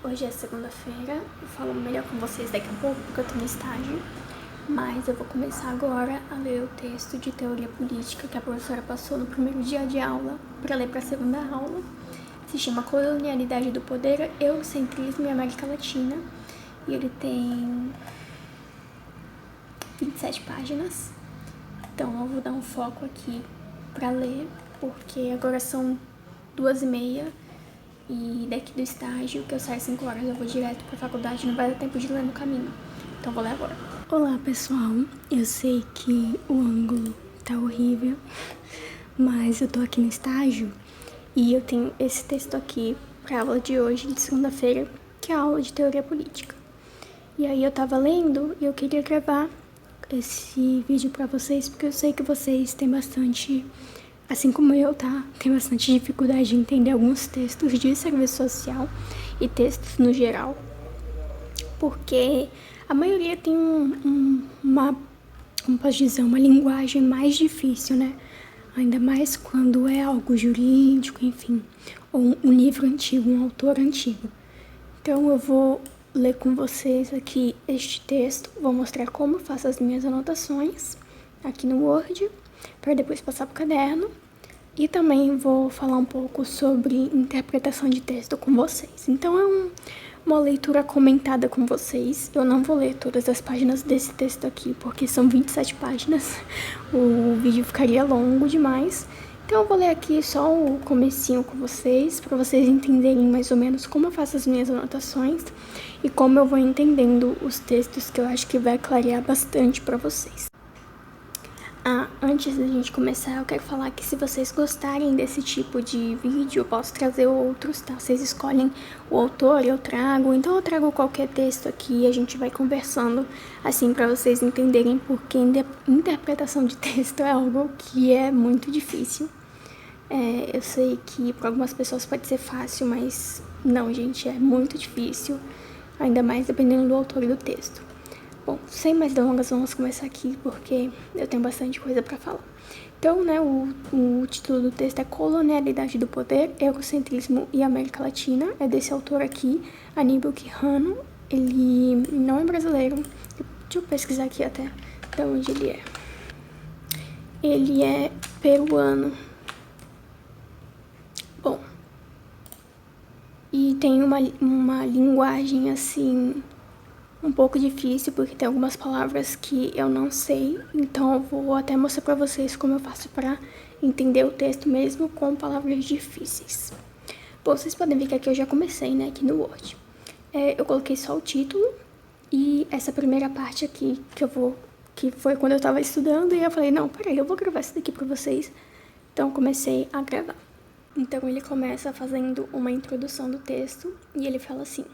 Hoje é segunda-feira, eu falo melhor com vocês daqui a pouco porque eu tô no estágio, mas eu vou começar agora a ler o texto de teoria política que a professora passou no primeiro dia de aula para ler para a segunda aula. Se chama Colonialidade do Poder, Eurocentrismo e América Latina e ele tem 27 páginas, então eu vou dar um foco aqui para ler porque agora são 2h30 e daqui do estágio, que eu saio às 5 horas, eu vou direto pra faculdade, não vai dar tempo de ler no caminho. Então vou ler agora. Olá pessoal, eu sei que o ângulo tá horrível, mas eu tô aqui no estágio e eu tenho esse texto aqui pra aula de hoje, de segunda-feira, que é a aula de teoria política. E aí eu tava lendo e eu queria gravar esse vídeo pra vocês, porque eu sei que vocês têm bastante, assim como eu, tá? Tem bastante dificuldade de entender alguns textos de serviço social e textos no geral, porque a maioria tem como posso dizer, uma linguagem mais difícil, né? Ainda mais quando é algo jurídico, enfim, ou um livro antigo, um autor antigo. Então eu vou ler com vocês aqui este texto, vou mostrar como eu faço as minhas anotações aqui no Word, para depois passar pro caderno. E também vou falar um pouco sobre interpretação de texto com vocês. Então é uma leitura comentada com vocês. Eu não vou ler todas as páginas desse texto aqui, porque são 27 páginas. O vídeo ficaria longo demais. Então eu vou ler aqui só o comecinho com vocês, para vocês entenderem mais ou menos como eu faço as minhas anotações e como eu vou entendendo os textos, que eu acho que vai clarear bastante para vocês. Antes da gente começar, eu quero falar que se vocês gostarem desse tipo de vídeo, eu posso trazer outros, tá? Vocês escolhem o autor, eu trago. Então eu trago qualquer texto aqui e a gente vai conversando, assim, pra vocês entenderem, porque interpretação de texto é algo que é muito difícil. Eu sei que para algumas pessoas pode ser fácil, mas não, gente, é muito difícil, ainda mais dependendo do autor e do texto. Bom, sem mais delongas, vamos começar aqui, porque eu tenho bastante coisa para falar. Então, né, o título do texto é Colonialidade do Poder, Eurocentrismo e América Latina. É desse autor aqui, Aníbal Quijano. Ele não é brasileiro. Deixa eu pesquisar aqui até de onde ele é. Ele é peruano. Bom, e tem uma linguagem, assim, um pouco difícil, porque tem algumas palavras que eu não sei, então eu vou até mostrar pra vocês como eu faço pra entender o texto mesmo com palavras difíceis. Bom, vocês podem ver que aqui eu já comecei, né, aqui no Word. Eu coloquei só o título e essa primeira parte aqui que foi quando eu tava estudando, e eu falei, não, peraí, eu vou gravar isso daqui pra vocês. Então comecei a gravar. Então ele começa fazendo uma introdução do texto e ele fala assim: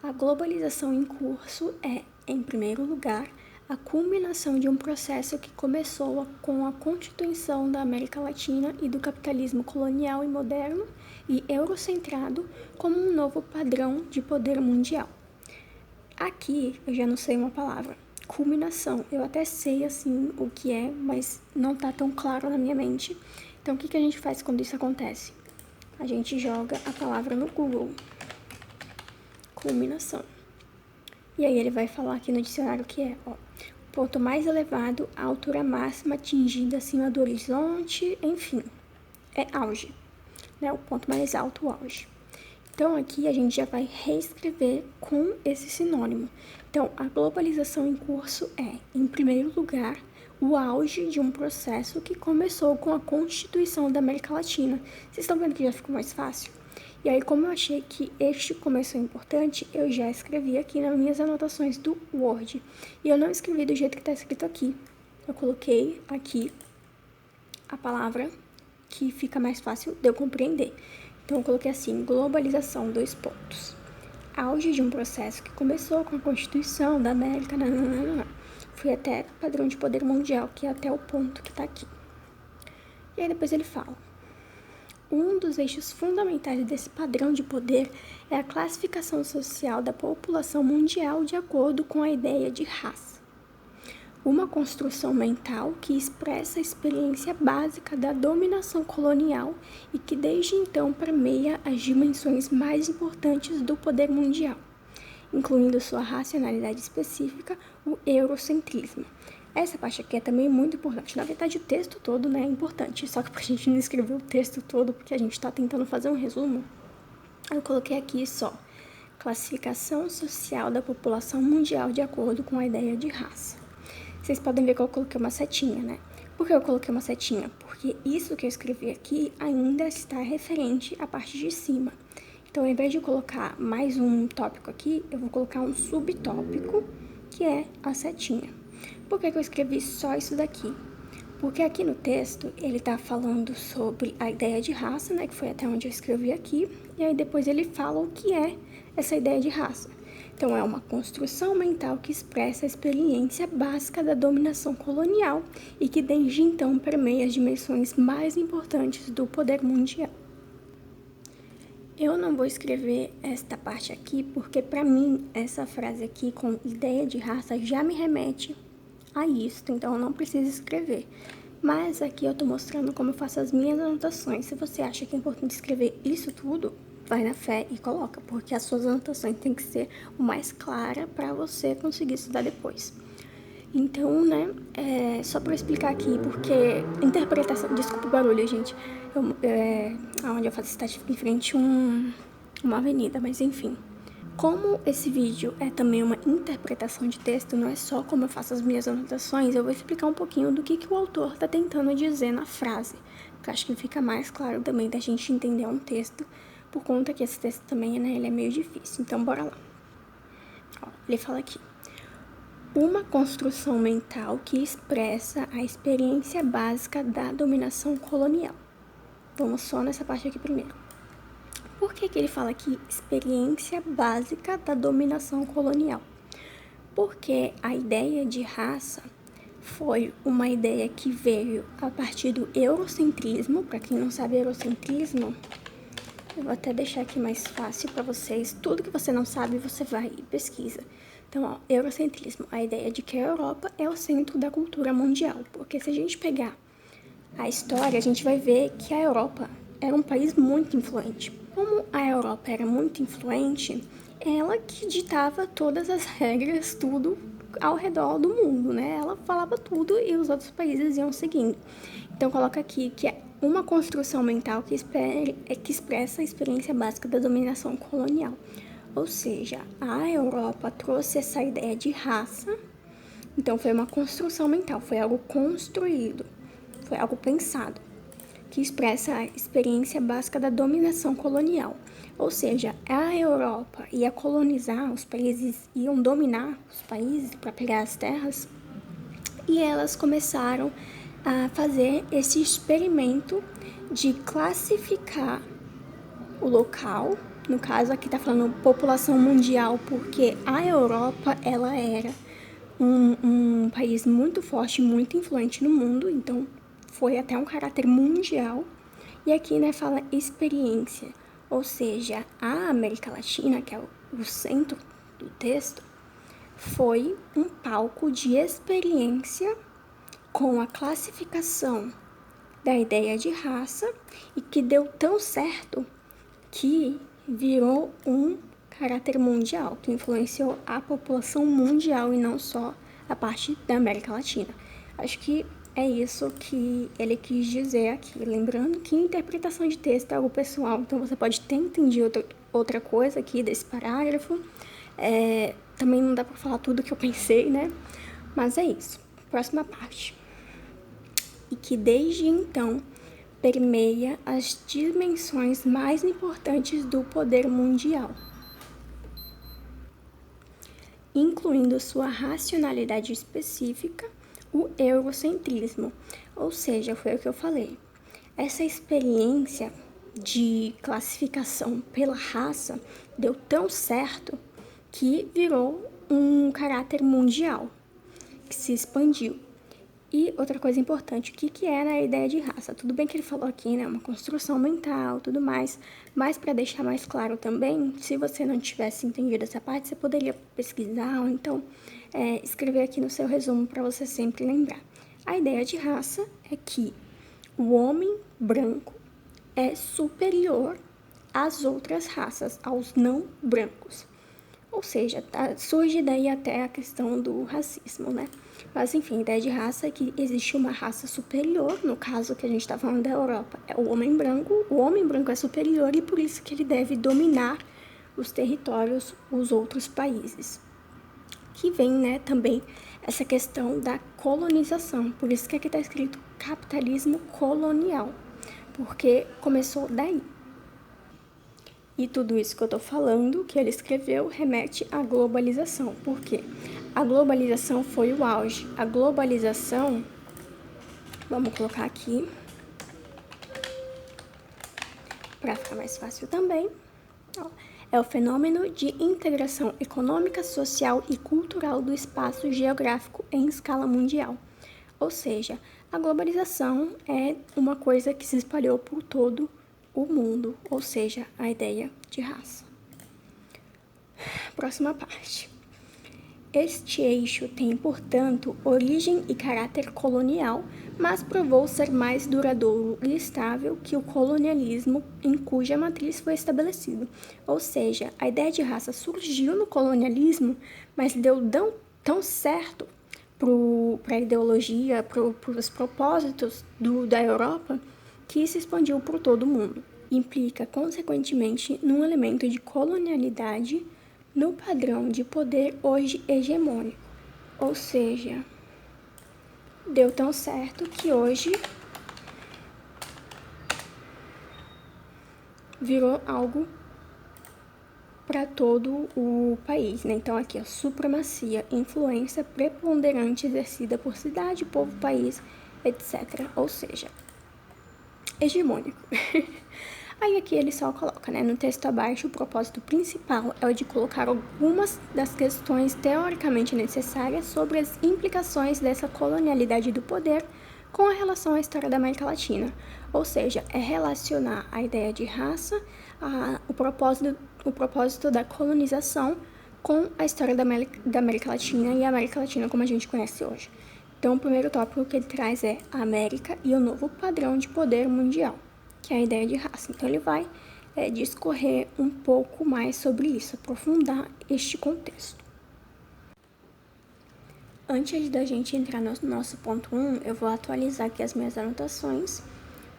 a globalização em curso é, em primeiro lugar, a culminação de um processo que começou com a constituição da América Latina e do capitalismo colonial e moderno e eurocentrado como um novo padrão de poder mundial. Aqui eu já não sei uma palavra. Culminação, eu até sei assim o que é, mas não tá tão claro na minha mente. Então o que a gente faz quando isso acontece? A gente joga a palavra no Google. Culminação. E aí ele vai falar aqui no dicionário que é, ó, ponto mais elevado, a altura máxima atingida acima do horizonte, enfim, é auge, né? O ponto mais alto, o auge. Então aqui a gente já vai reescrever com esse sinônimo. Então a globalização em curso é, em primeiro lugar, o auge de um processo que começou com a constituição da América Latina. Vocês estão vendo que já ficou mais fácil? E aí, como eu achei que este começo é importante, eu já escrevi aqui nas minhas anotações do Word. E eu não escrevi do jeito que está escrito aqui. Eu coloquei aqui a palavra que fica mais fácil de eu compreender. Então, eu coloquei assim, globalização, : auge de um processo que começou com a Constituição da América, fui até padrão de poder mundial, que é até o ponto que está aqui. E aí, depois ele fala: um dos eixos fundamentais desse padrão de poder é a classificação social da população mundial de acordo com a ideia de raça. uma construção mental que expressa a experiência básica da dominação colonial e que desde então permeia as dimensões mais importantes do poder mundial, incluindo sua racionalidade específica, o eurocentrismo. Essa parte aqui é também muito importante. Na verdade, o texto todo, né, é importante, só que pra gente não escrever o texto todo, porque a gente tá tentando fazer um resumo, eu coloquei aqui só classificação social da população mundial de acordo com a ideia de raça. Vocês podem ver que eu coloquei uma setinha, né? Por que eu coloquei uma setinha? Porque isso que eu escrevi aqui ainda está referente à parte de cima. Então, ao invés de colocar mais um tópico aqui, eu vou colocar um subtópico, que é a setinha. Por que eu escrevi só isso daqui? Porque aqui no texto, ele tá falando sobre a ideia de raça, né? Que foi até onde eu escrevi aqui. E aí depois ele fala o que é essa ideia de raça. Então, é uma construção mental que expressa a experiência básica da dominação colonial e que desde então permeia as dimensões mais importantes do poder mundial. Eu não vou escrever esta parte aqui porque, para mim, essa frase aqui com ideia de raça já me remete a isso, então eu não preciso escrever. Mas aqui eu tô mostrando como eu faço as minhas anotações. Se você acha que é importante escrever isso tudo, vai na fé e coloca, porque as suas anotações têm que ser o mais clara para você conseguir estudar depois. Então, né, só para explicar aqui, porque interpretação... Desculpa o barulho, gente. Onde eu faço estágio fica em frente uma avenida, mas enfim. Como esse vídeo é também uma interpretação de texto, não é só como eu faço as minhas anotações, eu vou explicar um pouquinho do que o autor está tentando dizer na frase, porque acho que fica mais claro também da gente entender um texto, por conta que esse texto também, né, ele é meio difícil. Então, bora lá. Ó, ele fala aqui: uma construção mental que expressa a experiência básica da dominação colonial. Vamos só nessa parte aqui primeiro. Por que ele fala aqui experiência básica da dominação colonial? Porque a ideia de raça foi uma ideia que veio a partir do eurocentrismo. Para quem não sabe, eurocentrismo, eu vou até deixar aqui mais fácil para vocês. Tudo que você não sabe, você vai e pesquisa. Então, ó, eurocentrismo, a ideia de que a Europa é o centro da cultura mundial. Porque se a gente pegar a história, a gente vai ver que a Europa era um país muito influente. Como a Europa era muito influente, ela que ditava todas as regras, tudo ao redor do mundo, né? Ela falava tudo e os outros países iam seguindo. Então, coloca aqui que é uma construção mental que expressa a experiência básica da dominação colonial. Ou seja, a Europa trouxe essa ideia de raça, então foi uma construção mental, foi algo construído, foi algo pensado, que expressa a experiência básica da dominação colonial. Ou seja, a Europa ia colonizar os países, iam dominar os países para pegar as terras, e elas começaram a fazer esse experimento de classificar o local. No caso, aqui está falando população mundial, porque a Europa, ela era um país muito forte, muito influente no mundo, então foi até um caráter mundial. E aqui, né, fala experiência, ou seja, a América Latina, que é o centro do texto, foi um palco de experiência com a classificação da ideia de raça e que deu tão certo que virou um caráter mundial, que influenciou a população mundial e não só a parte da América Latina. Acho que é isso que ele quis dizer aqui. Lembrando que interpretação de texto é algo pessoal, então você pode ter entendido outra coisa aqui desse parágrafo. Também não dá pra falar tudo que eu pensei, né? Mas é isso. Próxima parte. E que desde então permeia as dimensões mais importantes do poder mundial, incluindo sua racionalidade específica, o eurocentrismo. Ou seja, foi o que eu falei. Essa experiência de classificação pela raça deu tão certo que virou um caráter mundial, que se expandiu. E outra coisa importante, o que era a ideia de raça? Tudo bem que ele falou aqui, né, uma construção mental, tudo mais, mas para deixar mais claro também, se você não tivesse entendido essa parte, você poderia pesquisar, ou então escrever aqui no seu resumo para você sempre lembrar. A ideia de raça é que o homem branco é superior às outras raças, aos não brancos. Ou seja, surge daí até a questão do racismo, né? Mas enfim, a ideia de raça é que existe uma raça superior, no caso que a gente está falando da Europa, é o homem branco é superior e por isso que ele deve dominar os territórios, os outros países. Que vem, né, também essa questão da colonização, por isso que aqui está escrito capitalismo colonial, porque começou daí. E tudo isso que eu tô falando, que ele escreveu, remete à globalização. Por quê? A globalização foi o auge. A globalização, vamos colocar aqui, para ficar mais fácil também, é o fenômeno de integração econômica, social e cultural do espaço geográfico em escala mundial. Ou seja, a globalização é uma coisa que se espalhou por todo o mundo, ou seja, a ideia de raça. Próxima parte. Este eixo tem, portanto, origem e caráter colonial, mas provou ser mais duradouro e estável que o colonialismo em cuja matriz foi estabelecido. Ou seja, a ideia de raça surgiu no colonialismo, mas deu tão certo para a ideologia, para os propósitos da Europa, que se expandiu por todo o mundo. Implica, consequentemente, num elemento de colonialidade no padrão de poder hoje hegemônico. Ou seja, deu tão certo que hoje virou algo para todo o país, né? Então aqui, a supremacia, influência preponderante exercida por cidade, povo, país, etc. Ou seja, hegemônico. Aí aqui ele só coloca, né, no texto abaixo, o propósito principal é o de colocar algumas das questões teoricamente necessárias sobre as implicações dessa colonialidade do poder com a relação à história da América Latina. Ou seja, é relacionar a ideia de raça, o propósito da colonização com a história da América Latina e a América Latina como a gente conhece hoje. Então, o primeiro tópico que ele traz é a América e o novo padrão de poder mundial, que é a ideia de raça. Então, ele vai discorrer um pouco mais sobre isso, aprofundar este contexto. Antes da gente entrar no nosso ponto 1, eu vou atualizar aqui as minhas anotações,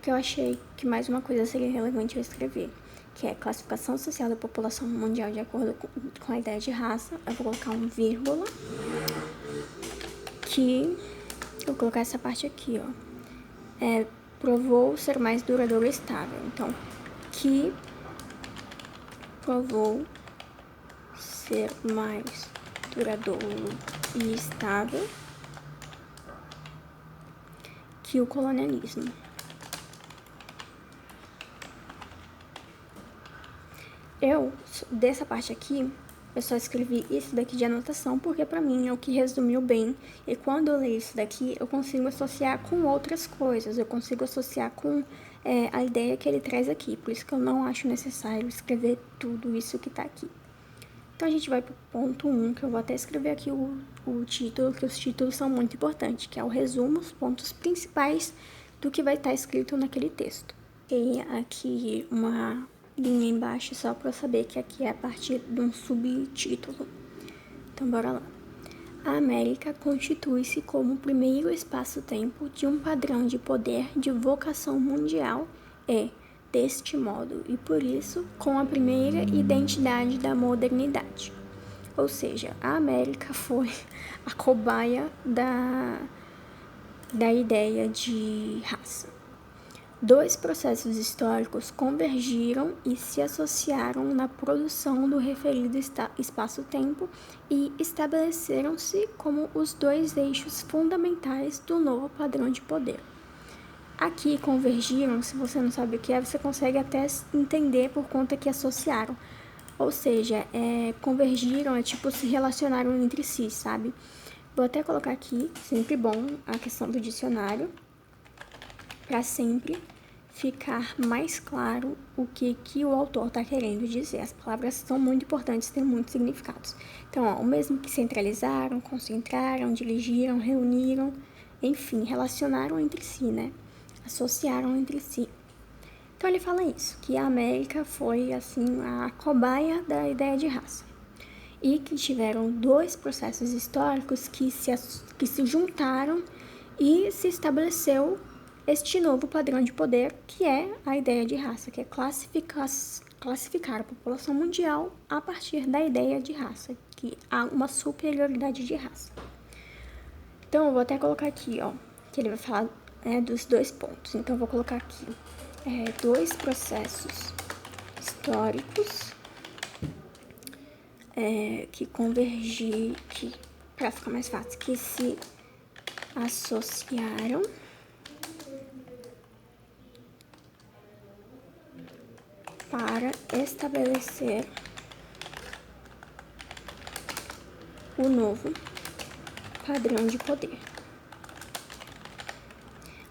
que eu achei que mais uma coisa seria relevante eu escrever, que é classificação social da população mundial de acordo com a ideia de raça. Eu vou colocar um vírgula, que eu vou colocar essa parte aqui, ó. Provou ser mais duradouro e estável. Então, que provou ser mais duradouro e estável que o colonialismo. Dessa parte aqui, eu só escrevi isso daqui de anotação porque pra mim é o que resumiu bem. E quando eu leio isso daqui, eu consigo associar com outras coisas. Eu consigo associar com a ideia que ele traz aqui. Por isso que eu não acho necessário escrever tudo isso que tá aqui. Então a gente vai pro ponto 1, que eu vou até escrever aqui o título, que os títulos são muito importantes, que é o resumo, os pontos principais do que vai estar escrito naquele texto. Tem aqui uma linha embaixo só para eu saber que aqui é a partir de um subtítulo. Então, bora lá. A América constitui-se como o primeiro espaço-tempo de um padrão de poder de vocação mundial deste modo, e por isso, com a primeira identidade da modernidade. Ou seja, a América foi a cobaia da ideia de raça. Dois processos históricos convergiram e se associaram na produção do referido espaço-tempo e estabeleceram-se como os dois eixos fundamentais do novo padrão de poder. Aqui, convergiram, se você não sabe o que é, você consegue até entender por conta que associaram. Ou seja, convergiram é tipo se relacionaram entre si, sabe? Vou até colocar aqui, sempre bom, a questão do dicionário, para sempre ficar mais claro o que o autor está querendo dizer. As palavras são muito importantes, têm muitos significados. Então, o mesmo que centralizaram, concentraram, dirigiram, reuniram, enfim, relacionaram entre si, né? Associaram entre si. Então, ele fala isso, que a América foi, assim, a cobaia da ideia de raça. E que tiveram 2 processos históricos que se juntaram e se estabeleceu este novo padrão de poder, que é a ideia de raça, que é classificar a população mundial a partir da ideia de raça, que há uma superioridade de raça. Então, eu vou até colocar aqui, ó, que ele vai falar dos 2 pontos. Então, eu vou colocar aqui 2 processos históricos que convergiram, para ficar mais fácil, que se associaram para estabelecer o novo padrão de poder.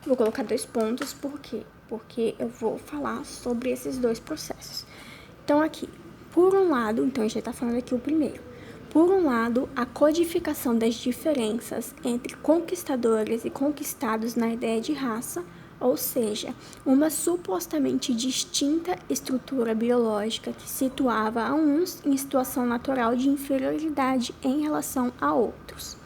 Vou colocar 2 pontos, por quê? Porque eu vou falar sobre esses 2 processos. Então, aqui, por um lado, então a gente está falando aqui o primeiro. Por um lado, a codificação das diferenças entre conquistadores e conquistados na ideia de raça, ou seja, uma supostamente distinta estrutura biológica que situava a uns em situação natural de inferioridade em relação a outros.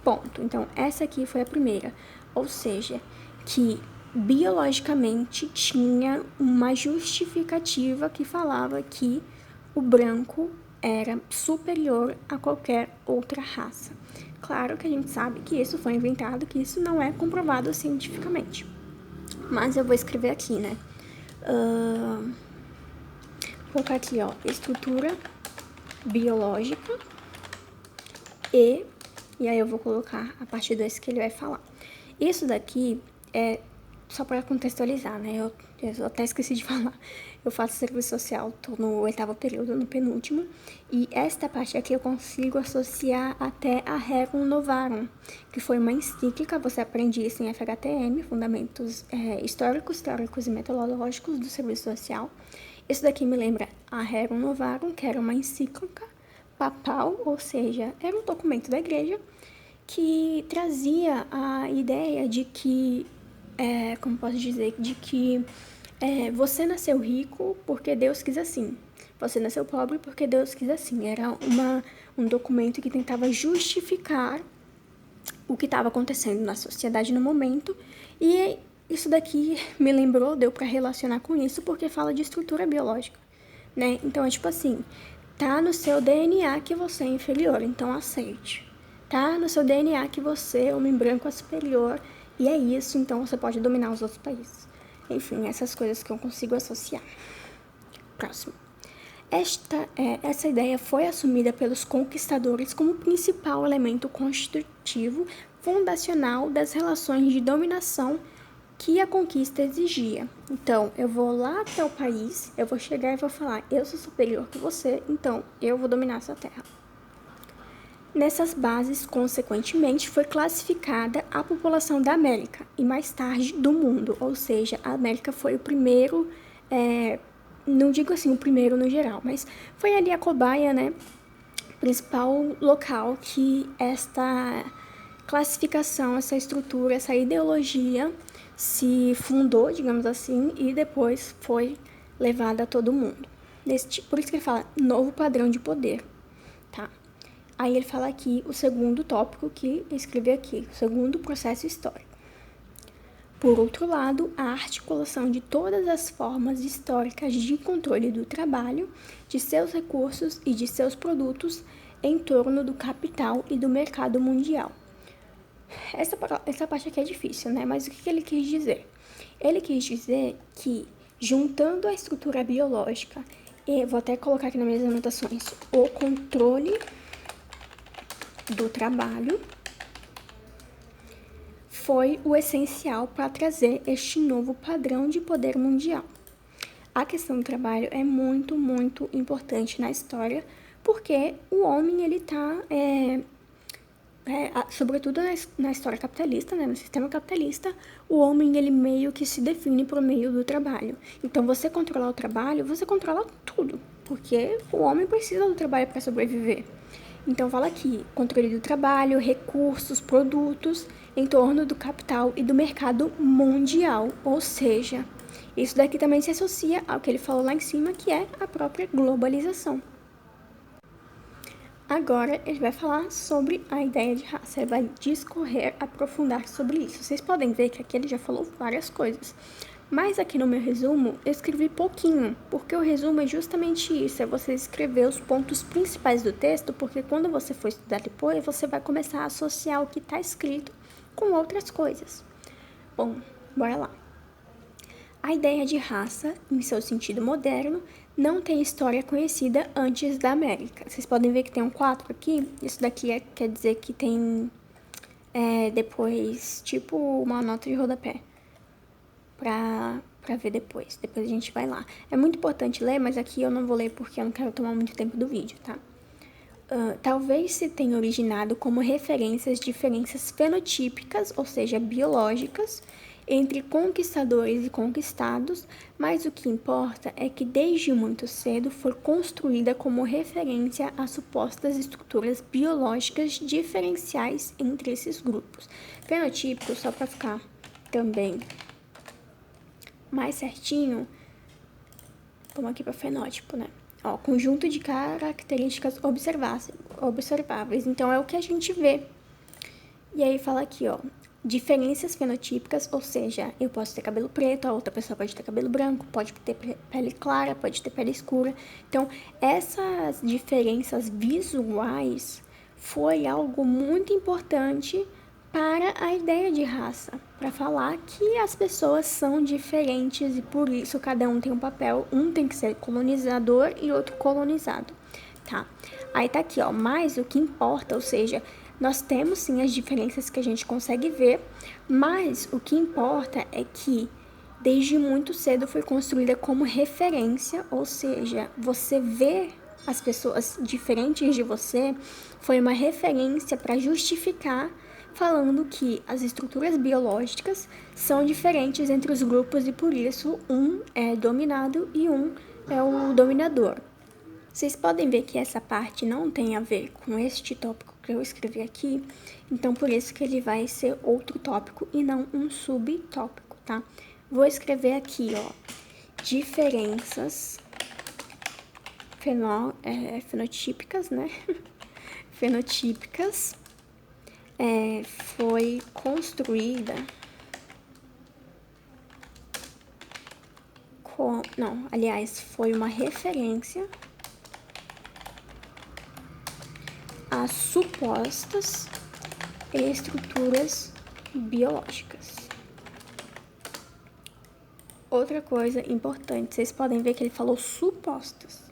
Ponto. Então, essa aqui foi a primeira, ou seja, que biologicamente tinha uma justificativa que falava que o branco era superior a qualquer outra raça. Claro que a gente sabe que isso foi inventado, que isso não é comprovado cientificamente. Mas eu vou escrever aqui, né? Vou colocar aqui, ó, estrutura biológica e aí eu vou colocar a partir desse que ele vai falar. Isso daqui é só para contextualizar, né? Eu até esqueci de falar. Eu faço serviço social, tô no 8º período, no penúltimo, e esta parte aqui eu consigo associar até a Rerum Novarum, que foi uma encíclica, você aprende isso em FHTM, Fundamentos Históricos, Teóricos e Metodológicos do Serviço Social. Isso daqui me lembra a Rerum Novarum, que era uma encíclica papal, ou seja, era um documento da igreja que trazia a ideia de que, como posso dizer, de que você nasceu rico porque Deus quis assim. Você nasceu pobre porque Deus quis assim. Era um documento que tentava justificar o que estava acontecendo na sociedade no momento. E isso daqui me lembrou, deu para relacionar com isso, porque fala de estrutura biológica, né? Então, é tipo assim, tá no seu DNA que você é inferior, então aceite. Tá no seu DNA que você, homem branco, é superior, e é isso, então você pode dominar os outros países. Enfim, essas coisas que eu consigo associar. Próximo. Essa ideia foi assumida pelos conquistadores como principal elemento constitutivo fundacional das relações de dominação que a conquista exigia. Então, eu vou lá até o país, eu vou chegar e vou falar, eu sou superior que você, então eu vou dominar essa terra. Nessas bases, consequentemente, foi classificada a população da América e mais tarde do mundo, ou seja, a América foi o primeiro, não digo assim o primeiro no geral, mas foi ali a cobaia, né, principal local que esta classificação, essa estrutura, essa ideologia se fundou, digamos assim, e depois foi levada a todo mundo. Por isso que ele fala novo padrão de poder, tá? Aí ele fala aqui o segundo tópico que eu escrevi aqui, o segundo processo histórico. Por outro lado, a articulação de todas as formas históricas de controle do trabalho, de seus recursos e de seus produtos em torno do capital e do mercado mundial. Essa parte aqui é difícil, né? Mas o que ele quis dizer? Ele quis dizer que, juntando a estrutura biológica, e vou até colocar aqui nas minhas anotações, o controle do trabalho foi o essencial para trazer este novo padrão de poder mundial. A questão do trabalho é muito, muito importante na história, porque o homem ele está sobretudo na história capitalista, né, no sistema capitalista, o homem, ele meio que se define por meio do trabalho. Então, você controlar o trabalho, você controla tudo, porque o homem precisa do trabalho para sobreviver. Então, fala aqui, controle do trabalho, recursos, produtos, em torno do capital e do mercado mundial, ou seja, isso daqui também se associa ao que ele falou lá em cima, que é a própria globalização. Agora ele vai falar sobre a ideia de raça, ele vai discorrer, aprofundar sobre isso. Vocês podem ver que aqui ele já falou várias coisas, mas aqui no meu resumo eu escrevi pouquinho, porque o resumo é justamente isso, é você escrever os pontos principais do texto, porque quando você for estudar depois, você vai começar a associar o que está escrito com outras coisas. Bom, bora lá. A ideia de raça, em seu sentido moderno, não tem história conhecida antes da América. Vocês podem ver que tem um 4 aqui. Isso daqui quer dizer que tem depois, tipo uma nota de rodapé. Pra ver depois. Depois a gente vai lá. É muito importante ler, mas aqui eu não vou ler porque eu não quero tomar muito tempo do vídeo, tá? Talvez se tenha originado como referências diferenças fenotípicas, ou seja, biológicas, entre conquistadores e conquistados, mas o que importa é que desde muito cedo foi construída como referência a supostas estruturas biológicas diferenciais entre esses grupos. Fenotípico, só para ficar também mais certinho, vamos aqui para fenótipo, né? Conjunto de características observáveis. Então, é o que a gente vê. E aí fala aqui, diferenças fenotípicas, ou seja, eu posso ter cabelo preto, a outra pessoa pode ter cabelo branco, pode ter pele clara, pode ter pele escura. Então, essas diferenças visuais foi algo muito importante para a ideia de raça, para falar que as pessoas são diferentes e por isso cada um tem um papel, um tem que ser colonizador e outro colonizado, tá? Aí tá aqui, mas o que importa, ou seja, nós temos sim as diferenças que a gente consegue ver, mas o que importa é que desde muito cedo foi construída como referência, ou seja, você vê as pessoas diferentes de você, foi uma referência para justificar falando que as estruturas biológicas são diferentes entre os grupos e por isso um é dominado e um é o dominador. Vocês podem ver que essa parte não tem a ver com este tópico que eu escrevi aqui, então por isso que ele vai ser outro tópico e não um subtópico, tá? Vou escrever aqui, diferenças fenotípicas, né? Fenotípicas. Foi construída foi uma referência a supostas estruturas biológicas. Outra coisa importante, vocês podem ver que ele falou supostas.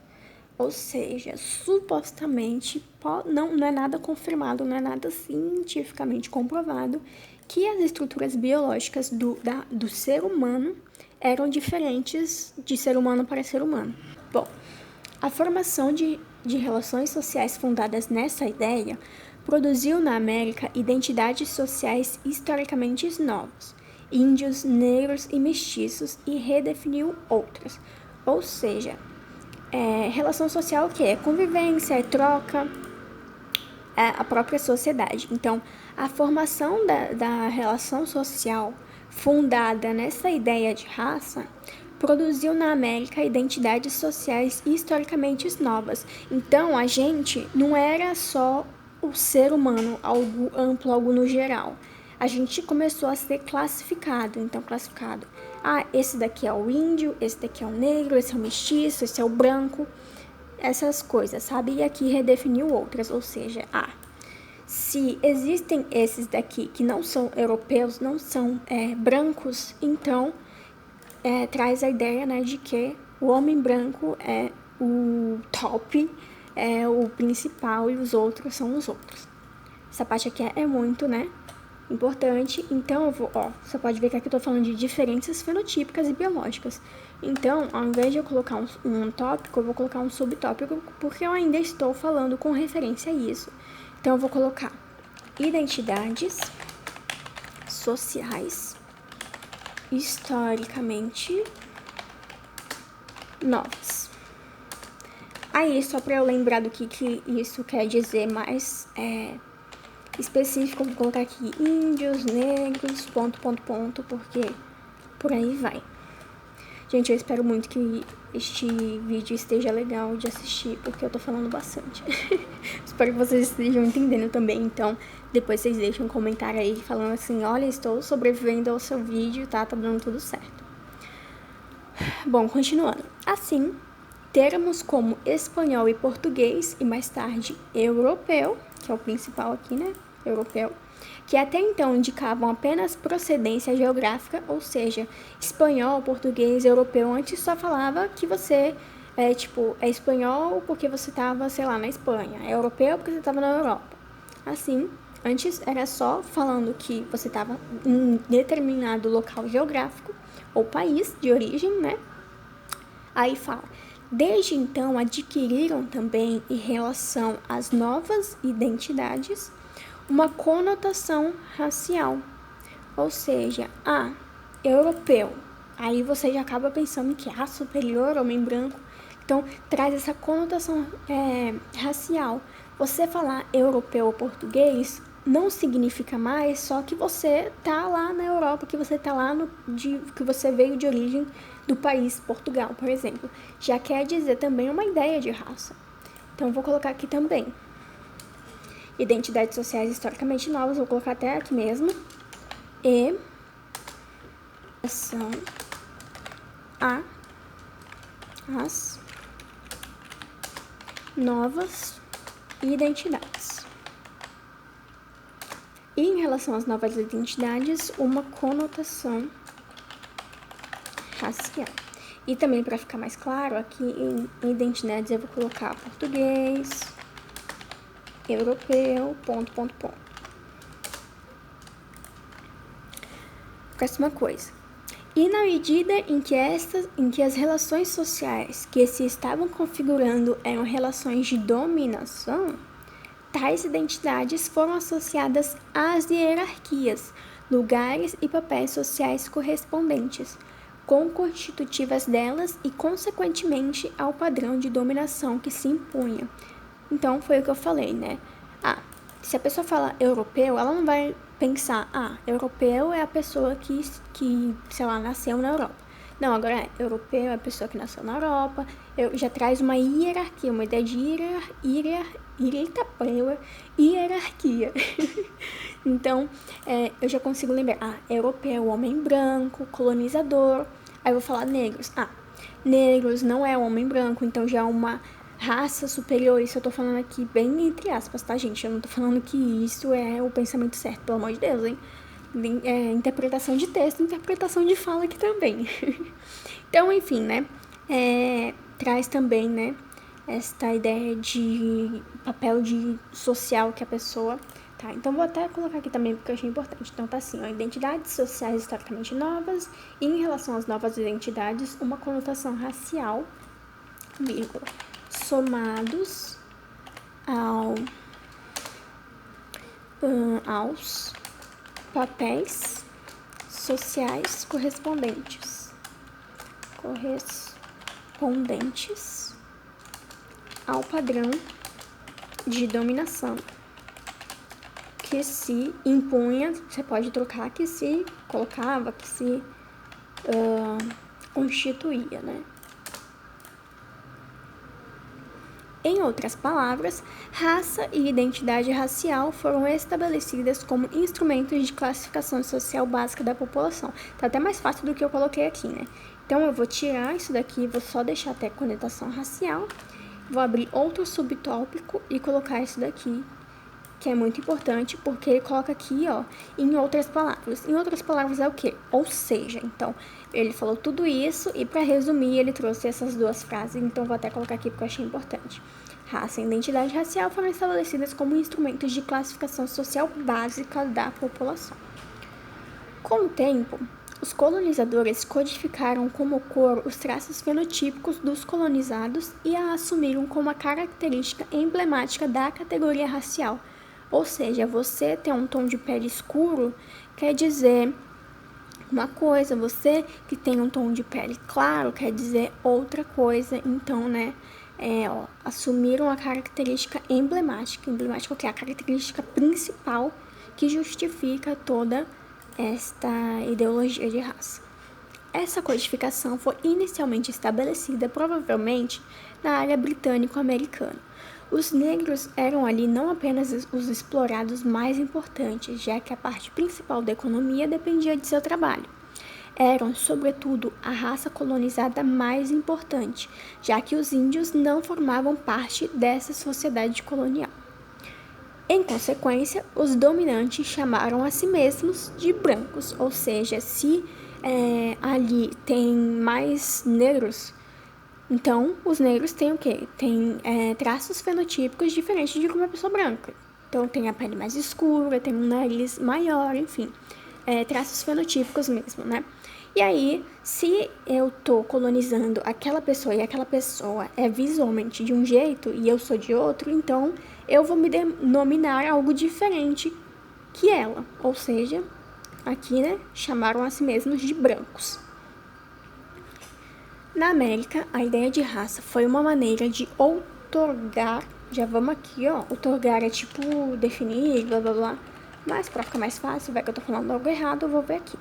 Ou seja, supostamente, não é nada confirmado, não é nada cientificamente comprovado que as estruturas biológicas do ser humano eram diferentes de ser humano para ser humano. Bom, a formação de relações sociais fundadas nessa ideia produziu na América identidades sociais historicamente novas, índios, negros e mestiços, e redefiniu outras. Ou seja, relação social o que é? Convivência, é troca, a própria sociedade. Então, a formação da relação social fundada nessa ideia de raça produziu na América identidades sociais historicamente novas. Então, a gente não era só o ser humano, algo amplo, algo no geral. A gente começou a ser classificado. Então, esse daqui é o índio, esse daqui é o negro, esse é o mestiço, esse é o branco. Essas coisas, sabe? E aqui redefiniu outras, ou seja, se existem esses daqui que não são europeus, não são brancos, então traz a ideia, né, de que o homem branco é o top, é o principal e os outros são os outros. Essa parte aqui é muito, né, importante. Então, eu vou, você pode ver que aqui eu tô falando de diferenças fenotípicas e biológicas. Então, ao invés de eu colocar um tópico, eu vou colocar um subtópico, porque eu ainda estou falando com referência a isso. Então, eu vou colocar identidades sociais historicamente novas. Aí, só para eu lembrar do que isso quer dizer mais específico, vou colocar aqui índios, negros, ... porque por aí vai. Gente, eu espero muito que este vídeo esteja legal de assistir, porque eu tô falando bastante. Espero que vocês estejam entendendo também, então depois vocês deixam um comentário aí falando assim, olha, estou sobrevivendo ao seu vídeo, tá dando tudo certo. Bom, continuando. Assim, termos como espanhol e português, e mais tarde europeu, que é o principal aqui, né, europeu, que até então indicavam apenas procedência geográfica, ou seja, espanhol, português, europeu, antes só falava que você é espanhol porque você estava, sei lá, na Espanha, é europeu porque você estava na Europa. Assim, antes era só falando que você estava em determinado local geográfico ou país de origem, né? Aí fala, desde então adquiriram também, em relação às novas identidades, uma conotação racial, ou seja, europeu. Aí você já acaba pensando que superior, homem branco, então traz essa conotação racial. Você falar europeu ou português não significa mais só que você tá lá na Europa, que você tá lá que você veio de origem do país Portugal, por exemplo. Já quer dizer também uma ideia de raça. Então vou colocar aqui também. Identidades sociais historicamente novas, vou colocar até aqui mesmo. E são as novas identidades. E em relação às novas identidades, uma conotação racial. E também, para ficar mais claro, aqui em identidades eu vou colocar português, europeu, ... Próxima coisa. E na medida em que as relações sociais que se estavam configurando eram relações de dominação, tais identidades foram associadas às hierarquias, lugares e papéis sociais correspondentes, constitutivas delas e, consequentemente, ao padrão de dominação que se impunha. Então, foi o que eu falei, né? Se a pessoa fala europeu, ela não vai pensar, europeu é a pessoa que sei lá, nasceu na Europa. Não, agora europeu é a pessoa que nasceu na Europa, já traz uma hierarquia, uma ideia de hierarquia. Então, eu já consigo lembrar, europeu, homem branco, colonizador. Aí eu vou falar negros. Negros não é homem branco, então já é uma raça superior. Isso eu tô falando aqui bem entre aspas, tá, gente? Eu não tô falando que isso é o pensamento certo, pelo amor de Deus, hein? Interpretação de texto, interpretação de fala aqui também. Então, enfim, né? Traz também, né? Esta ideia de papel social que a pessoa... Tá, então vou até colocar aqui também porque eu achei importante. Então tá assim, identidades sociais historicamente novas e em relação às novas identidades, uma conotação racial, vírgula, somados aos papéis sociais correspondentes ao padrão de dominação que se impunha, você pode trocar que se colocava, que se constituía, né? Em outras palavras, raça e identidade racial foram estabelecidas como instrumentos de classificação social básica da população. Tá até mais fácil do que eu coloquei aqui, né? Então, eu vou tirar isso daqui, vou só deixar até conotação racial, vou abrir outro subtópico e colocar isso daqui, que é muito importante, porque ele coloca aqui, em outras palavras. Em outras palavras é o quê? Ou seja, então, ele falou tudo isso e, para resumir, ele trouxe essas duas frases, então vou até colocar aqui porque eu achei importante. Raça e identidade racial foram estabelecidas como instrumentos de classificação social básica da população. Com o tempo, os colonizadores codificaram como cor os traços fenotípicos dos colonizados e a assumiram como a característica emblemática da categoria racial, Ou seja, você ter um tom de pele escuro quer dizer uma coisa, você que tem um tom de pele claro quer dizer outra coisa. Então, né, assumiram a característica emblemática. Emblemática, que é a característica principal que justifica toda esta ideologia de raça. Essa codificação foi inicialmente estabelecida provavelmente na área britânico-americana. Os negros eram ali não apenas os explorados mais importantes, já que a parte principal da economia dependia de seu trabalho. Eram, sobretudo, a raça colonizada mais importante, já que os índios não formavam parte dessa sociedade colonial. Em consequência, os dominantes chamaram a si mesmos de brancos, ou seja, se ali tem mais negros, então os negros têm o quê? Tem traços fenotípicos diferentes de uma pessoa branca. Então tem a pele mais escura, tem um nariz maior, enfim, traços fenotípicos mesmo, né? E aí, se eu tô colonizando aquela pessoa e aquela pessoa é visualmente de um jeito e eu sou de outro, então eu vou me denominar algo diferente que ela, ou seja, aqui, né, chamaram a si mesmos de brancos. Na América, a ideia de raça foi uma maneira de outorgar, já vamos aqui, ó, outorgar é tipo definir, blá blá blá, mas pra ficar mais fácil, vai que eu tô falando algo errado, eu vou ver aqui.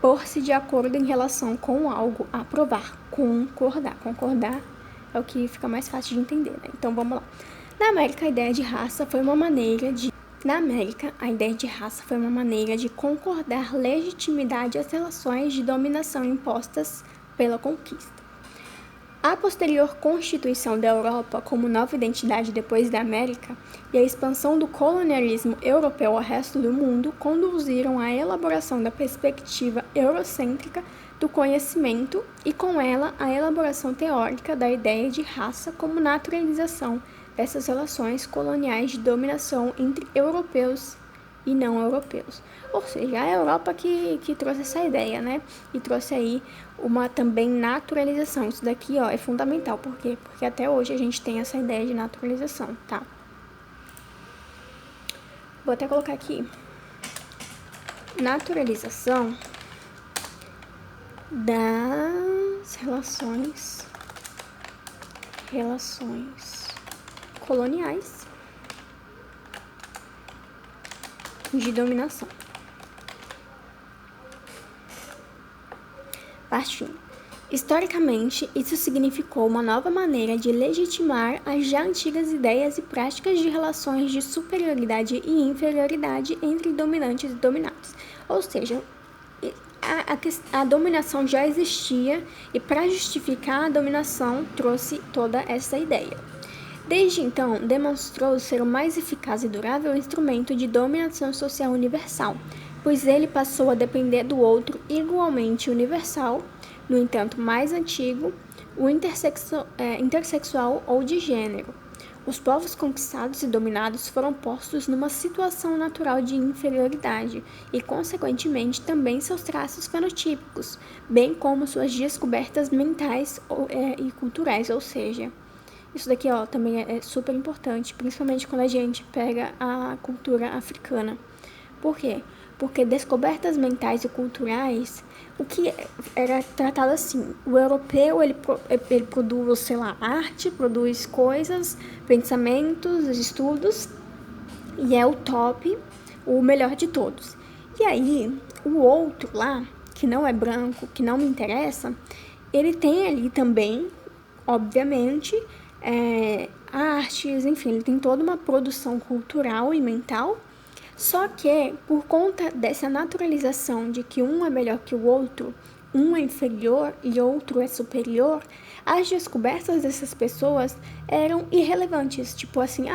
Pôr-se de acordo em relação com algo, aprovar, concordar. Concordar é o que fica mais fácil de entender, né? Então vamos lá. Na América, a ideia de raça foi uma maneira de concordar legitimidade às relações de dominação impostas pela conquista. A posterior constituição da Europa como nova identidade depois da América e a expansão do colonialismo europeu ao resto do mundo conduziram à elaboração da perspectiva eurocêntrica do conhecimento e, com ela, a elaboração teórica da ideia de raça como naturalização dessas relações coloniais de dominação entre europeus e não europeus. Ou seja, a Europa que trouxe essa ideia, né? E trouxe aí uma também naturalização. Isso daqui, ó, é fundamental. Por quê? Porque até hoje a gente tem essa ideia de naturalização, tá? Vou até colocar aqui. Naturalização das relações coloniais de dominação. Partindo. Historicamente, isso significou uma nova maneira de legitimar as já antigas ideias e práticas de relações de superioridade e inferioridade entre dominantes e dominados. Ou seja, a dominação já existia e, para justificar a dominação, trouxe toda essa ideia. Desde então, demonstrou ser o mais eficaz e durável instrumento de dominação social universal, pois ele passou a depender do outro igualmente universal, no entanto mais antigo, o intersexual ou de gênero. Os povos conquistados e dominados foram postos numa situação natural de inferioridade e, consequentemente, também seus traços fenotípicos, bem como suas descobertas mentais e culturais, ou seja, isso daqui, ó, também é super importante, principalmente quando a gente pega a cultura africana. Por quê? Porque descobertas mentais e culturais, o que era tratado assim, o europeu, ele produz, sei lá, arte, produz coisas, pensamentos, estudos, e é o top, o melhor de todos. E aí, o outro lá, que não é branco, que não me interessa, ele tem ali também, obviamente, artes, enfim, ele tem toda uma produção cultural e mental. Só que, por conta dessa naturalização de que um é melhor que o outro, um é inferior e outro é superior, as descobertas dessas pessoas eram irrelevantes. Tipo assim,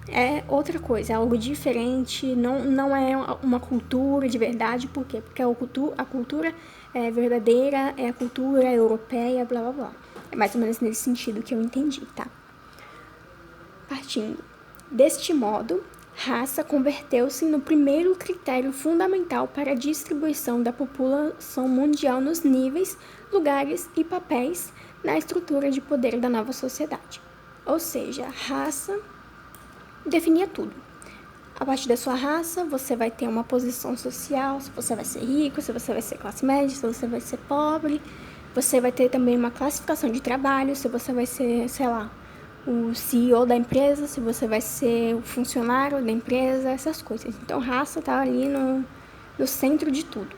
é outra coisa, é algo diferente, não é uma cultura de verdade. Por quê? Porque a cultura é verdadeira, é a cultura europeia, blá blá blá. É mais ou menos nesse sentido que eu entendi, tá? Partindo. Deste modo, raça converteu-se no primeiro critério fundamental para a distribuição da população mundial nos níveis, lugares e papéis na estrutura de poder da nova sociedade. Ou seja, a raça definia tudo. A partir da sua raça, você vai ter uma posição social, se você vai ser rico, se você vai ser classe média, se você vai ser pobre. Você vai ter também uma classificação de trabalho, se você vai ser, sei lá, o CEO da empresa, se você vai ser o funcionário da empresa, essas coisas. Então, raça tá ali no centro de tudo.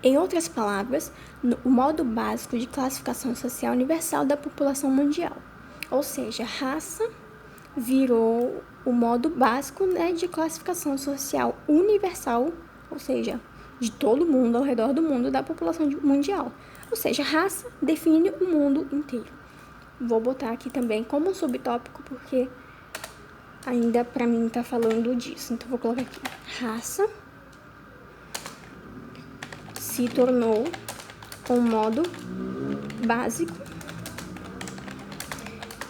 Em outras palavras, o modo básico de classificação social universal da população mundial. Ou seja, raça virou o modo básico, né, de classificação social universal, ou seja, de todo mundo ao redor do mundo, da população mundial. Ou seja, raça define o mundo inteiro. Vou botar aqui também como um subtópico, porque ainda pra mim tá falando disso. Então, vou colocar aqui, raça se tornou um modo básico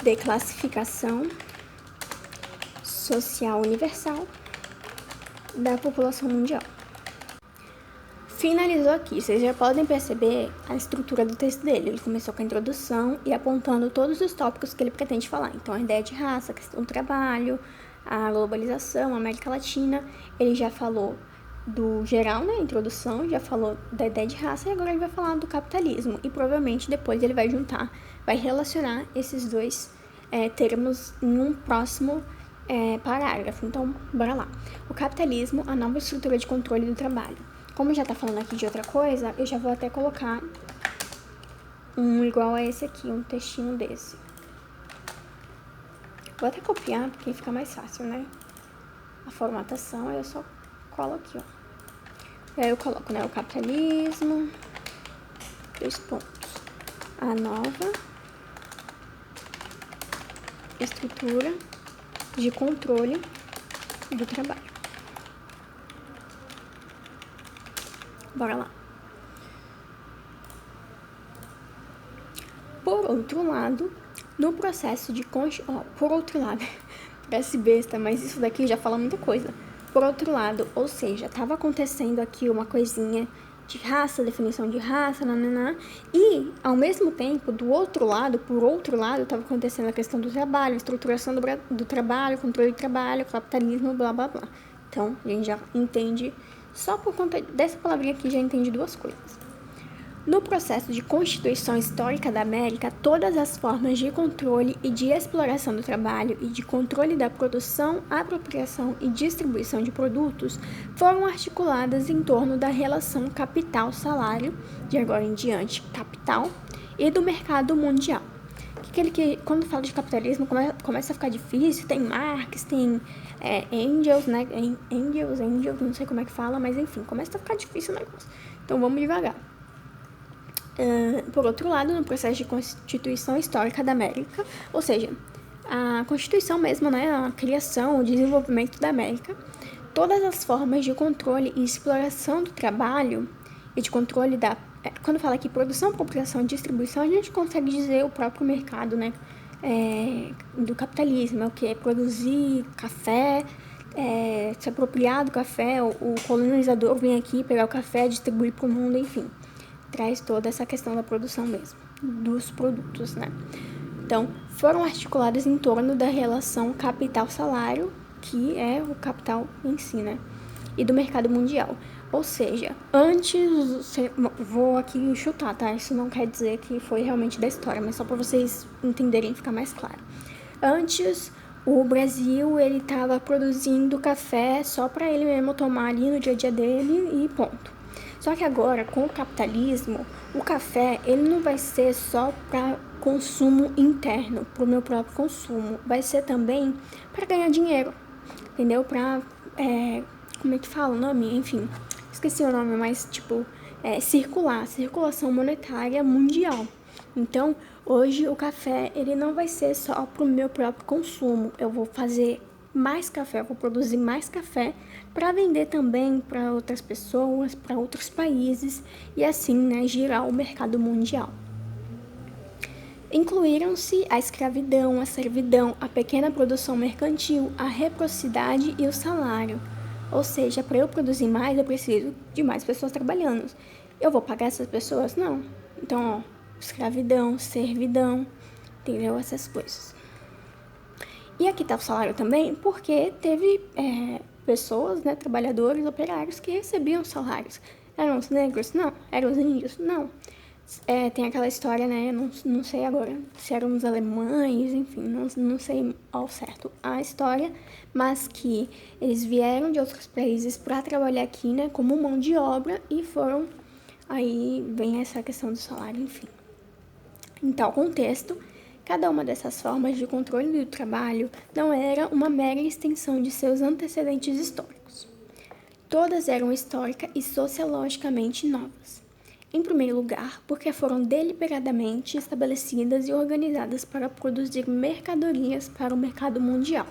de classificação social universal da população mundial. Finalizou aqui, vocês já podem perceber a estrutura do texto dele. Ele começou com a introdução e apontando todos os tópicos que ele pretende falar. Então, a ideia de raça, a questão do trabalho, a globalização, a América Latina. Ele já falou do geral, né, introdução, já falou da ideia de raça e agora ele vai falar do capitalismo. E provavelmente depois ele vai juntar, vai relacionar esses dois termos em um próximo parágrafo. Então, bora lá. O capitalismo, a nova estrutura de controle do trabalho. Como já tá falando aqui de outra coisa, eu já vou até colocar um igual a esse aqui, um textinho desse. Vou até copiar, porque fica mais fácil, né? A formatação, eu só colo aqui, ó. E aí eu coloco, né, o capitalismo, 2 pontos. A nova estrutura de controle do trabalho. Bora lá. Por outro lado, no processo de por outro lado, parece besta, mas isso daqui já fala muita coisa. Por outro lado, ou seja, estava acontecendo aqui uma coisinha de raça, definição de raça, nananá, e, ao mesmo tempo, do outro lado, por outro lado, estava acontecendo a questão do trabalho, estruturação do trabalho, controle do trabalho, capitalismo, blá, blá, blá. Então, a gente já entende, só por conta dessa palavrinha aqui, já entende 2 coisas. No processo de constituição histórica da América, todas as formas de controle e de exploração do trabalho e de controle da produção, apropriação e distribuição de produtos foram articuladas em torno da relação capital-salário, de agora em diante, capital, e do mercado mundial. Quando fala de capitalismo, começa a ficar difícil, tem Marx, tem Engels, né? Engels, não sei como é que fala, mas enfim, começa a ficar difícil o negócio. Então, vamos devagar. Por outro lado, no processo de constituição histórica da América, ou seja, a constituição mesmo, né, a criação, o desenvolvimento da América, todas as formas de controle e exploração do trabalho e de controle da... Quando fala aqui produção, apropriação e distribuição, a gente consegue dizer o próprio mercado, né, do capitalismo, é o que? Produzir café, se apropriar do café, o colonizador vem aqui pegar o café, distribuir para o mundo, enfim. Traz toda essa questão da produção mesmo, dos produtos, né? Então, foram articuladas em torno da relação capital-salário, que é o capital em si, né? E do mercado mundial. Ou seja, antes, vou aqui chutar, tá? Isso não quer dizer que foi realmente da história, mas só para vocês entenderem e ficar mais claro. Antes, o Brasil, ele estava produzindo café só para ele mesmo tomar ali no dia a dia dele e ponto. Só que agora, com o capitalismo, o café, ele não vai ser só para consumo interno, para o meu próprio consumo. Vai ser também para ganhar dinheiro, entendeu? Para, como é que fala o nome? Enfim, esqueci o nome, mas tipo, circulação monetária mundial. Então, hoje o café, ele não vai ser só para o meu próprio consumo. Eu vou fazer mais café, eu vou produzir mais café para vender também para outras pessoas, para outros países e assim, né, girar o mercado mundial. Incluíram-se a escravidão, a servidão, a pequena produção mercantil, a reciprocidade e o salário. Ou seja, para eu produzir mais, eu preciso de mais pessoas trabalhando. Eu vou pagar essas pessoas? Não. Então, ó, escravidão, servidão, entendeu? Essas coisas. E aqui está o salário também, porque teve pessoas, né, trabalhadores, operários que recebiam salários. Eram os negros? Não. Eram os índios? Não. Tem aquela história, né, não sei agora se eram os alemães, enfim, não sei ao certo a história, mas que eles vieram de outros países para trabalhar aqui, né, como mão de obra e foram, aí vem essa questão do salário, enfim. Em tal contexto, cada uma dessas formas de controle do trabalho não era uma mera extensão de seus antecedentes históricos. Todas eram histórica e sociologicamente novas. Em primeiro lugar, porque foram deliberadamente estabelecidas e organizadas para produzir mercadorias para o mercado mundial.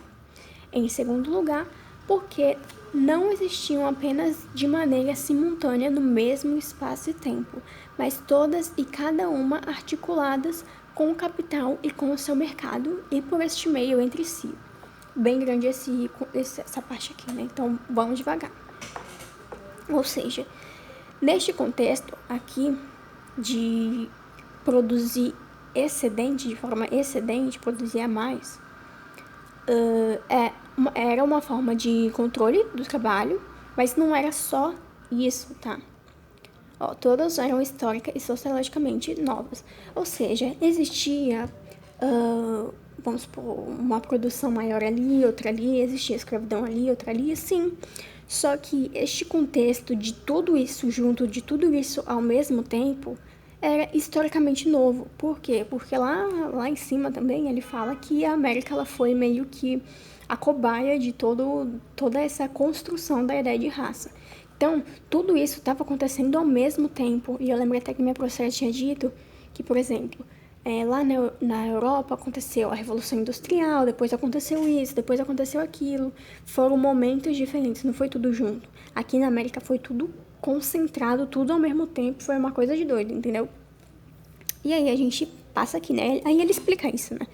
Em segundo lugar, porque não existiam apenas de maneira simultânea no mesmo espaço e tempo, mas todas e cada uma articuladas com o capital e com o seu mercado e por este meio entre si. Bem grande essa parte aqui, né? Então vamos devagar. Ou seja, neste contexto aqui de produzir excedente, de forma excedente, produzir a mais, era uma forma de controle do trabalho, mas não era só isso, tá? Todas eram históricas e sociologicamente novas. Ou seja, existia, vamos supor, uma produção maior ali, outra ali, existia escravidão ali, outra ali, sim. Só que este contexto de tudo isso junto, de tudo isso ao mesmo tempo, era historicamente novo. Por quê? Porque lá em cima também ele fala que a América ela foi meio que a cobaia de toda essa construção da ideia de raça. Então, tudo isso estava acontecendo ao mesmo tempo. E eu lembro até que minha professora tinha dito que, por exemplo, lá na Europa aconteceu a Revolução Industrial, depois aconteceu isso, depois aconteceu aquilo. Foram momentos diferentes, não foi tudo junto. Aqui na América foi tudo concentrado, tudo ao mesmo tempo, foi uma coisa de doido, entendeu? E aí a gente passa aqui, né? Aí ele explica isso, né?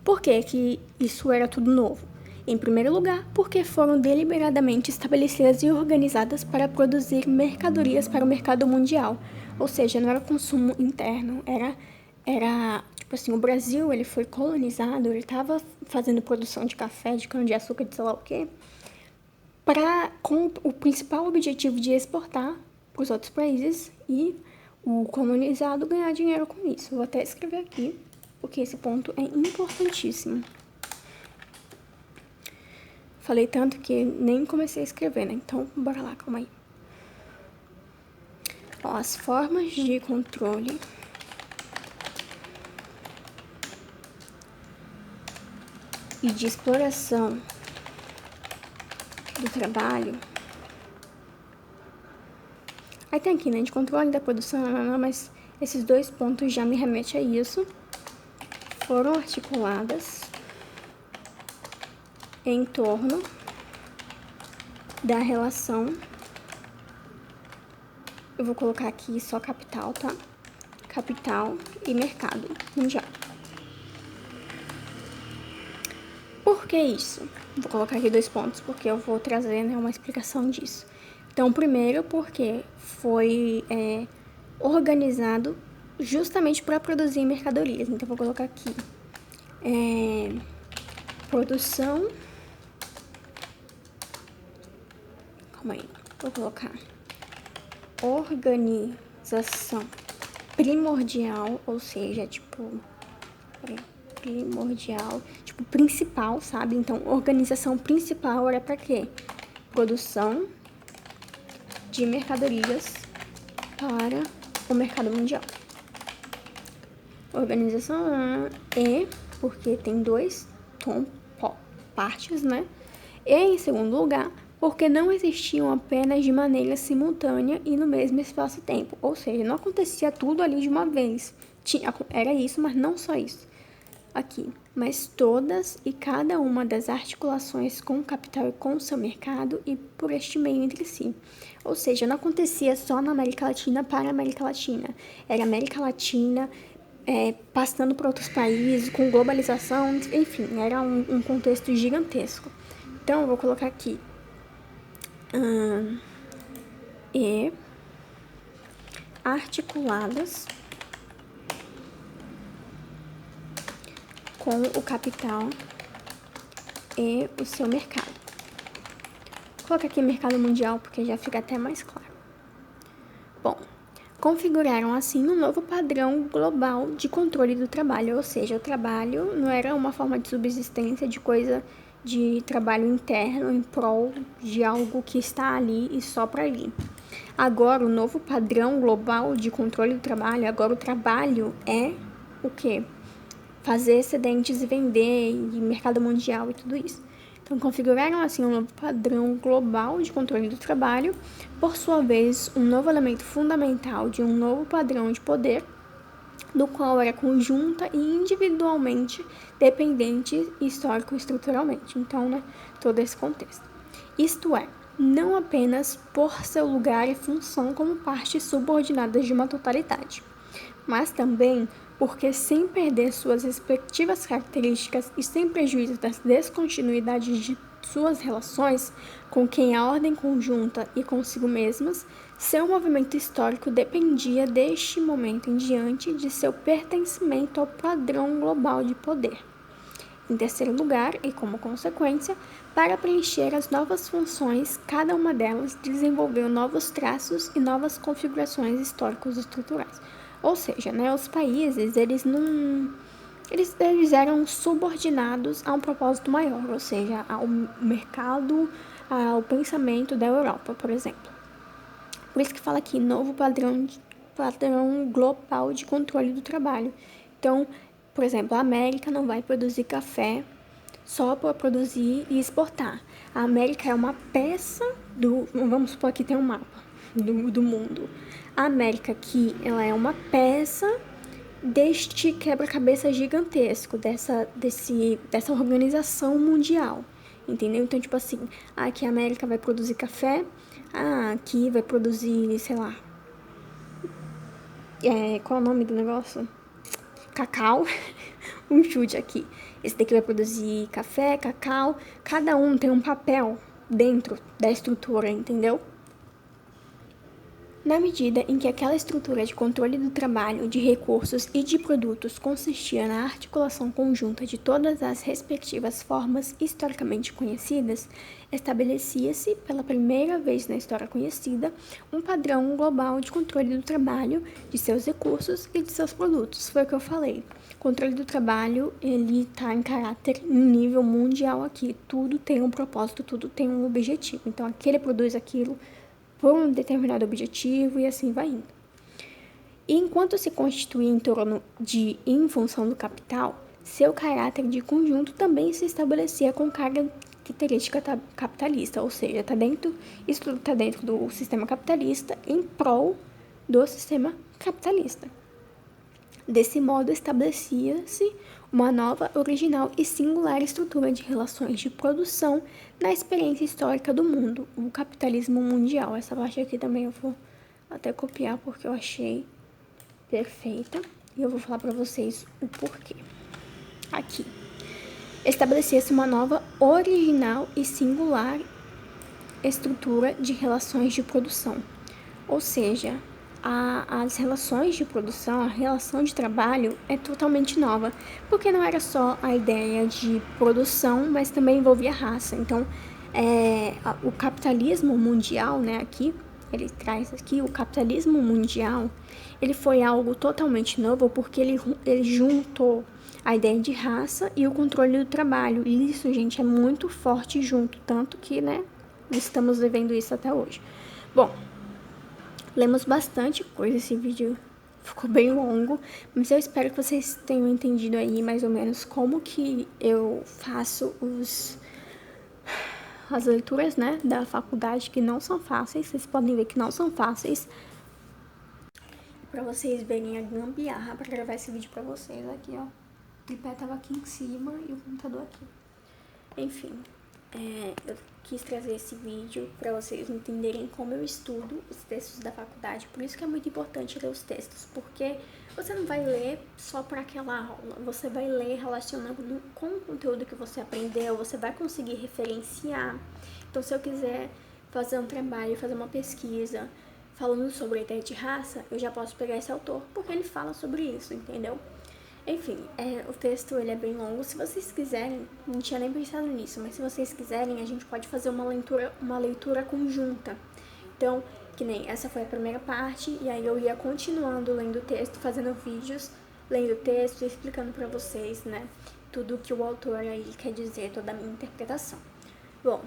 Por que isso era tudo novo? Em primeiro lugar, porque foram deliberadamente estabelecidas e organizadas para produzir mercadorias para o mercado mundial. Ou seja, não era consumo interno, era tipo assim, o Brasil ele foi colonizado, ele estava fazendo produção de café, de cana-de-açúcar, de sei lá o quê, com o principal objetivo de exportar para os outros países e o colonizado ganhar dinheiro com isso. Vou até escrever aqui, porque esse ponto é importantíssimo. Falei tanto que nem comecei a escrever, né? Então, bora lá, calma aí. As formas de controle e de exploração do trabalho. Aí tem aqui, né? De controle da produção, mas esses dois pontos já me remetem a isso. Foram articuladas em torno da relação, eu vou colocar aqui só capital, tá? Capital e mercado mundial. Por que isso? Vou colocar aqui 2 pontos, porque eu vou trazer, né, uma explicação disso. Então, primeiro, porque foi organizado justamente para produzir mercadorias. Então, vou colocar aqui produção. Calma aí, vou colocar organização primordial, ou seja, tipo, primordial, tipo, principal, sabe? Então, organização principal era para quê? Produção de mercadorias para o mercado mundial. Organização e, porque tem 2 partes, né? E, em segundo lugar, porque não existiam apenas de maneira simultânea e no mesmo espaço-tempo. Ou seja, não acontecia tudo ali de uma vez. Era isso, mas não só isso. Aqui. Mas todas e cada uma das articulações com o capital e com o seu mercado e por este meio entre si. Ou seja, não acontecia só na América Latina para a América Latina. Era América Latina passando por outros países, com globalização, enfim, era um contexto gigantesco. Então, eu vou colocar aqui e articuladas com o capital e o seu mercado. Vou colocar aqui mercado mundial porque já fica até mais claro. Bom, configuraram assim um novo padrão global de controle do trabalho, ou seja, o trabalho não era uma forma de subsistência de coisa de trabalho interno em prol de algo que está ali e só para ali. Agora, o novo padrão global de controle do trabalho, agora o trabalho é o quê? Fazer excedentes e vender, e mercado mundial e tudo isso. Então, configuraram assim um novo padrão global de controle do trabalho, por sua vez, um novo elemento fundamental de um novo padrão de poder, do qual era conjunta e individualmente dependente histórico-estruturalmente. Então, né, todo esse contexto. Isto é, não apenas por seu lugar e função como partes subordinadas de uma totalidade, mas também porque, sem perder suas respectivas características e sem prejuízo das descontinuidades de suas relações com quem a ordem conjunta e consigo mesmas, seu movimento histórico dependia deste momento em diante de seu pertencimento ao padrão global de poder. Em terceiro lugar, e como consequência, para preencher as novas funções, cada uma delas desenvolveu novos traços e novas configurações históricos estruturais. Ou seja, né, os países, eles eram subordinados a um propósito maior, ou seja, ao mercado, ao pensamento da Europa, por exemplo. Por isso que fala aqui, novo padrão global de controle do trabalho. Então, por exemplo, a América não vai produzir café só para produzir e exportar. A América é uma peça vamos supor que tem um mapa do mundo. A América aqui, ela é uma peça deste quebra-cabeça gigantesco, dessa organização mundial, entendeu? Então, tipo assim, aqui a América vai produzir café, aqui vai produzir, sei lá, qual é o nome do negócio? Cacau, um chute aqui. Esse daqui vai produzir café, cacau, cada um tem um papel dentro da estrutura, entendeu? Na medida em que aquela estrutura de controle do trabalho, de recursos e de produtos consistia na articulação conjunta de todas as respectivas formas historicamente conhecidas, estabelecia-se, pela primeira vez na história conhecida, um padrão global de controle do trabalho, de seus recursos e de seus produtos. Foi o que eu falei. O controle do trabalho, ele está em caráter em nível mundial aqui. Tudo tem um propósito, tudo tem um objetivo. Então, aquele produz aquilo por um determinado objetivo e assim vai indo. E enquanto se constituía em torno de e em função do capital, seu caráter de conjunto também se estabelecia com característica capitalista, ou seja, isso tudo está dentro do sistema capitalista em prol do sistema capitalista. Desse modo, estabelecia-se uma nova, original e singular estrutura de relações de produção na experiência histórica do mundo, o capitalismo mundial. Essa parte aqui também eu vou até copiar porque eu achei perfeita e eu vou falar para vocês o porquê. Aqui, estabelecia-se uma nova, original e singular estrutura de relações de produção, ou seja, as relações de produção, a relação de trabalho é totalmente nova, porque não era só a ideia de produção, mas também envolvia raça. Então, o capitalismo mundial, né, aqui, ele traz aqui, o capitalismo mundial, ele foi algo totalmente novo, porque ele juntou a ideia de raça e o controle do trabalho. E isso, gente, é muito forte junto, tanto que, né, estamos vivendo isso até hoje. Bom, lemos bastante coisa, esse vídeo ficou bem longo, mas eu espero que vocês tenham entendido aí mais ou menos como que eu faço as leituras, né, da faculdade, que não são fáceis, vocês podem ver que não são fáceis. Pra vocês verem a gambiarra pra gravar esse vídeo pra vocês, aqui ó, o tripé tava aqui em cima e o computador aqui. Enfim, eu quis trazer esse vídeo para vocês entenderem como eu estudo os textos da faculdade. Por isso que é muito importante ler os textos, porque você não vai ler só para aquela aula, você vai ler relacionando com o conteúdo que você aprendeu, você vai conseguir referenciar. Então, se eu quiser fazer um trabalho, fazer uma pesquisa falando sobre a ideia de raça, eu já posso pegar esse autor, porque ele fala sobre isso, entendeu? Enfim, o texto ele é bem longo. Se vocês quiserem, não tinha nem pensado nisso, mas se vocês quiserem, a gente pode fazer uma leitura conjunta. Então, que nem essa foi a primeira parte, e aí eu ia continuando lendo o texto, fazendo vídeos, lendo o texto e explicando pra vocês, né, tudo que o autor aí quer dizer, toda a minha interpretação. Bom,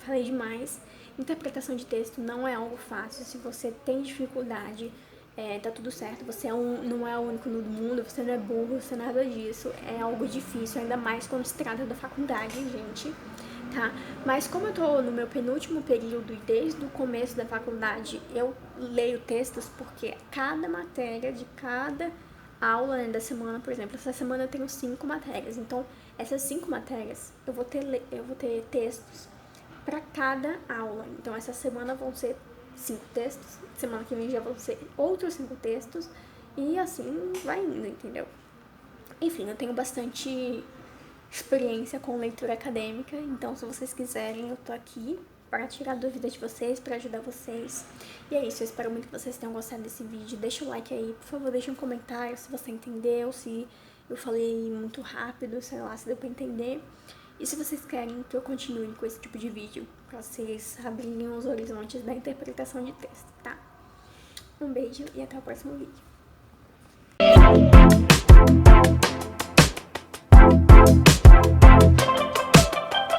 falei demais. Interpretação de texto não é algo fácil. Se você tem dificuldade, tá tudo certo. Você não é o único no mundo, você não é burro, você não é nada disso. É algo difícil, ainda mais quando se trata da faculdade, gente. Tá? Mas como eu tô no meu penúltimo período e desde o começo da faculdade eu leio textos, porque cada matéria de cada aula, né, da semana, por exemplo, essa semana eu tenho 5 matérias, então essas 5 matérias eu vou ter textos para cada aula. Então essa semana vão ser 5 textos, semana que vem já vão ser outros 5 textos e assim vai indo, entendeu? Enfim, eu tenho bastante experiência com leitura acadêmica, então se vocês quiserem eu tô aqui para tirar dúvidas de vocês, para ajudar vocês. E é isso, eu espero muito que vocês tenham gostado desse vídeo. Deixa o like aí, por favor, deixa um comentário se você entendeu, se eu falei muito rápido, sei lá, se deu pra entender. E se vocês querem que eu continue com esse tipo de vídeo, pra vocês abrirem os horizontes da interpretação de texto, tá? Um beijo e até o próximo vídeo.